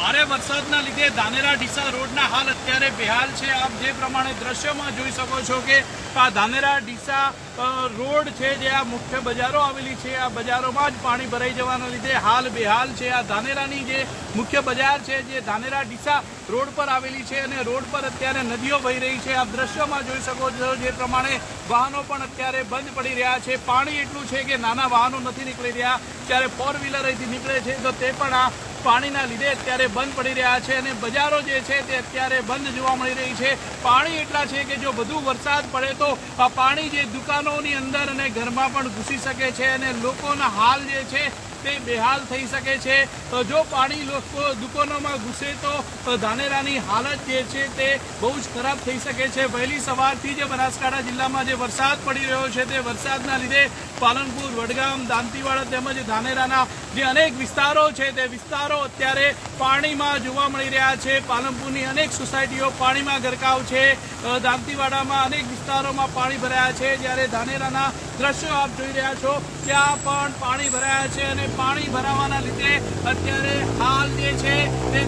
ભારે વરસાદના લીધે ધાનેરા ડીસા રોડના હાલ અત્યારે બેહાલ છે। આપ જે પ્રમાણે દ્રશ્યમાં જોઈ શકો છો કે આ ધાનેરા ડીસા રોડ છે, જે આ મુખ્ય બજારો આવેલી છે, આ બજારોમાં જ પાણી ભરાઈ જવાના લીધે હાલ બેહાલ છે। આ ધાનેરાની જે મુખ્ય બજાર છે, જે ધાનેરા ડીસા રોડ પર આવેલી છે અને રોડ પર અત્યારે નદીઓ વહી રહી છે। આપ દ્રશ્યમાં જોઈ શકો છો જે પ્રમાણે વાહનો પણ અત્યારે બંધ પડી રહ્યા છે। પાણી એટલું છે કે નાના વાહનો નથી નીકળી રહ્યા, જ્યારે ફોર વ્હીલર અહીંથી નીકળે છે તો તે પણ આ પાણીના લીધે અત્યારે બંધ પડી રહ્યા છે અને બજારો જે છે તે અત્યારે બંધ જોવા મળી રહી છે। પાણી એટલા છે કે જો વધુ વરસાદ પડે તો આ પાણી જે દુકાનોની અંદર અને ઘરમાં પણ ઘૂસી શકે છે અને લોકોના હાલ જે છે તે બેહાલ થઈ શકે છે। જો પાણી લોકો દુકાનોમાં ઘૂસે તો ધાનેરાની હાલત જે છે તે બહુ જ ખરાબ થઈ શકે છે। વહેલી સવારથી જે બનાસકાંઠા જિલ્લામાં જે વરસાદ પડી રહ્યો છે તે વરસાદના લીધે પાલનપુર, વડગામ, દાંતીવાડા તેમજ ધાનેરાના જે અનેક વિસ્તારો છે તે વિસ્તારો અત્યારે પાણીમાં જોવા મળી રહ્યા છે। પાલનપુરની અનેક સોસાયટીઓ પાણીમાં ગરકાવ છે, દાંતીવાડામાં અનેક વિસ્તારોમાં પાણી ભરાયા છે, જ્યારે ધાનેરાના દ્રશ્યો આપ જોઈ રહ્યા છો ત્યાં પણ પાણી ભરાયા છે અને પાણી ભરાવાના લીધે અત્યારે હાલ જે છે તે